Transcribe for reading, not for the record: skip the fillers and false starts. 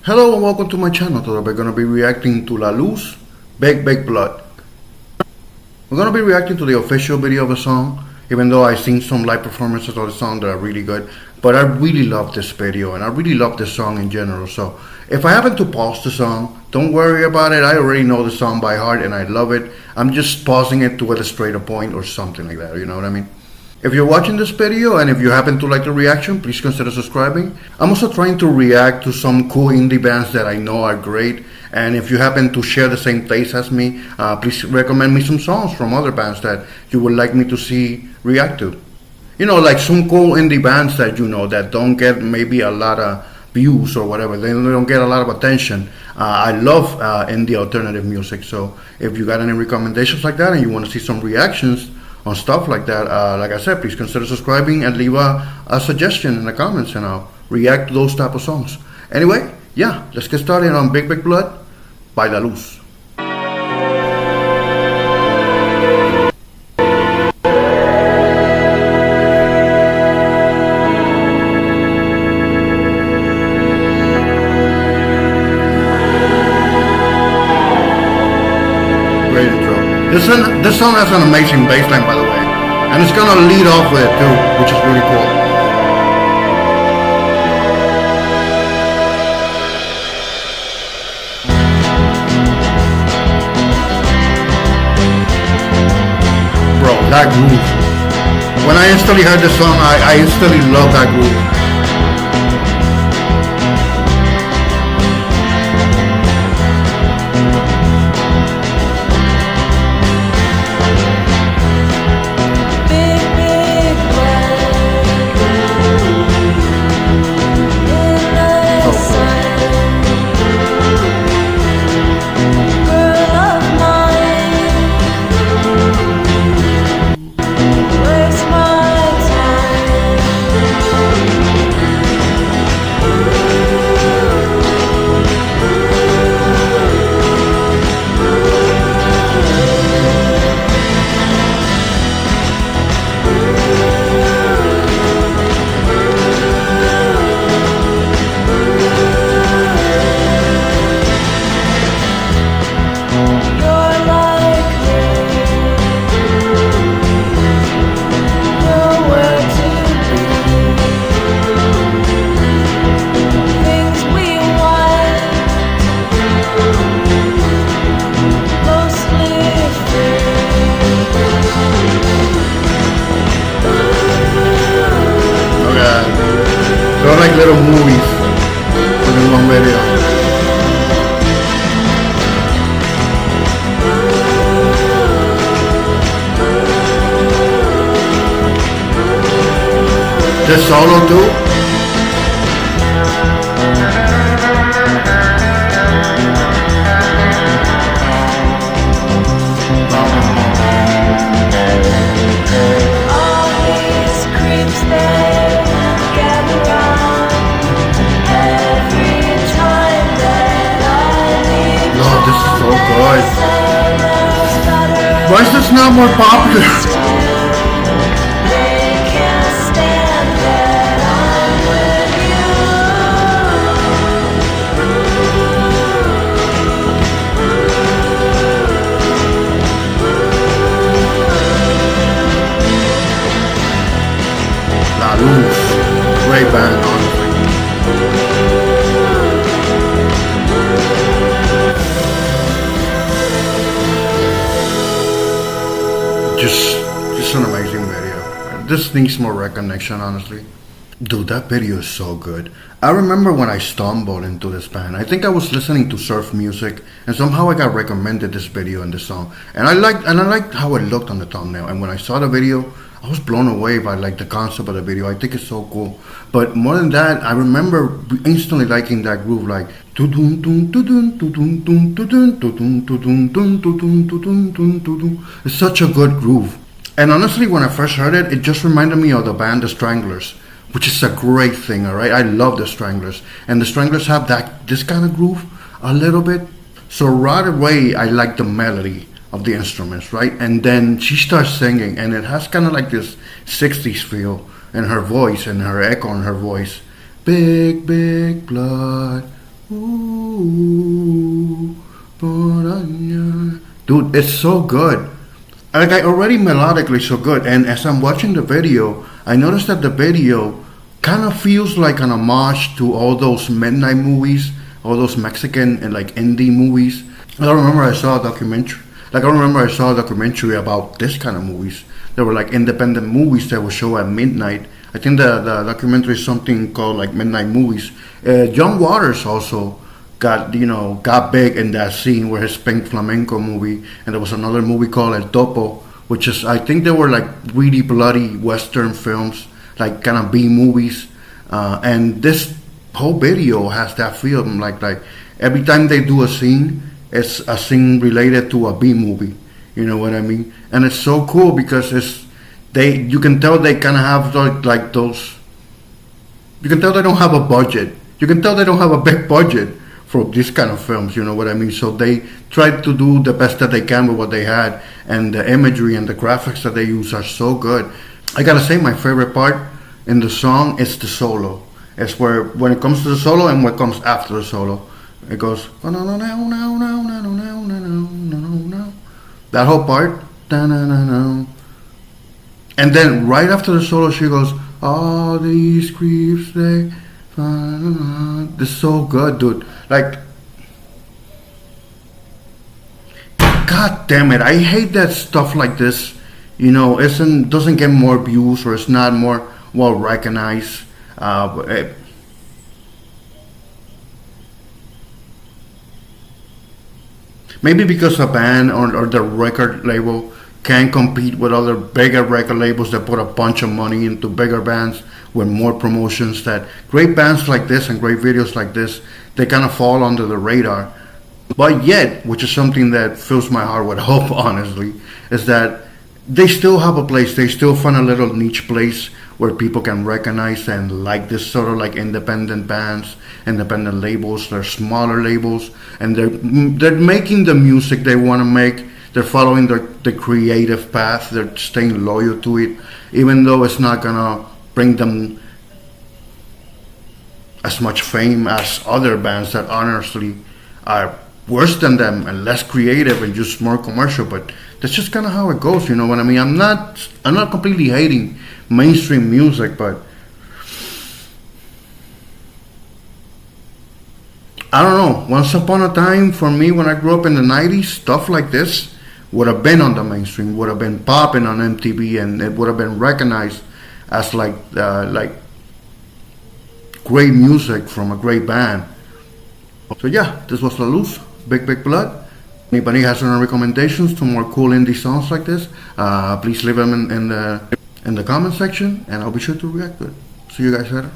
Hello and welcome to my channel. Today we're going to be reacting to La Luz, Big Blood. We're going to be reacting to the official video of the song, even though I've seen some live performances of the song that are really good. But I really love this video and I really love this song in general. So if I happen to pause the song, don't worry about it. I already know the song by heart and I love it. I'm just pausing it to illustrate a point or something like that, you know what I mean? If you're watching this video and if you happen to like the reaction, please consider subscribing. I'm also trying to react to some cool indie bands that I know are great. And if you happen to share the same taste as me, please recommend me some songs from other bands that you would like me to see react to. You know, like some cool indie bands that you know that don't get maybe a lot of views or whatever. They don't get a lot of attention. I love indie alternative music. So if you got any recommendations like that and you want to see some reactions on stuff like that, like I said, please consider subscribing and leave a suggestion in the comments and I'll react to those type of songs. Anyway, yeah, let's get started on Big Blood by La Luz. Great intro. This song has an amazing bass line, by the way, and it's gonna lead off with it too, which is really cool. Bro, that groove. When I instantly heard this song, I instantly loved that groove. They're like little movies within one video. This solo too. Why is this not more popular? La Luz, great band, honestly. Just an amazing video. This needs more recognition, honestly. Dude, that video is so good. I remember when I stumbled into this band. I think I was listening to surf music and somehow I got recommended this video and this song. And I liked how it looked on the thumbnail. And when I saw the video, I was blown away by like the concept of the video. I think it's so cool. But more than that, I remember instantly liking that groove, like it's such a good groove. And honestly, when I first heard it, it just reminded me of the band The Stranglers, which is a great thing, alright? I love The Stranglers. And The Stranglers have this kind of groove a little bit. So right away, I like the melody of the instruments, right? And then she starts singing, and it has kind of like this 60s feel in her voice and her echo in her voice. Big blood, Ooh, dude, it's so good. Like I already melodically so good, and as I'm watching the video, I noticed that the video kind of feels like an homage to all those midnight movies, all those Mexican and like indie movies. I remember I saw a documentary. Like I remember I saw a documentary about this kind of movies. There were like independent movies that would show at midnight. I think the documentary is something called like Midnight Movies. John Waters also got big in that scene where his Pink Flamenco movie, and there was another movie called El Topo, which is I think they were like really bloody Western films, like kind of B movies, and this whole video has that feel. Like every time they do a scene, it's a scene related to a B movie. You know what I mean? And it's so cool because you can tell they kind of have like those. You can tell they don't have a budget. You can tell they don't have a big budget for these kind of films. You know what I mean? So they tried to do the best that they can with what they had, and the imagery and the graphics that they use are so good. I gotta say, my favorite part in the song is the solo. It's when it comes to the solo and what comes after the solo. It goes that whole part, and then right after the solo, she goes, "All these creeps, they." This is so good, dude. Like, god damn it, I hate that stuff like this. Doesn't get more views or it's not more well recognized. Maybe because a band or the record label can't compete with other bigger record labels that put a bunch of money into bigger bands with more promotions. That great bands like this and great videos like this, they kind of fall under the radar. But yet, which is something that fills my heart with hope, honestly, is that they still have a place. They still find a little niche place where people can recognize and like this sort of like independent bands, independent labels. They're smaller labels, and they're making the music they want to make. They're following the creative path. They're staying loyal to it, even though it's not gonna bring them as much fame as other bands that honestly are worse than them and less creative and just more commercial. But that's just kind of how it goes. You know what I mean? I'm not completely hating mainstream music, but I don't know. Once upon a time, for me, when I grew up in the 90s, stuff like this would have been on the mainstream, would have been popping on MTV, and it would have been recognized as like great music from a great band. So yeah, this was La Luz, Big Big Blood. Anybody has any recommendations to more cool indie songs like this, please leave them in the comment section, and I'll be sure to react to it. See you guys later.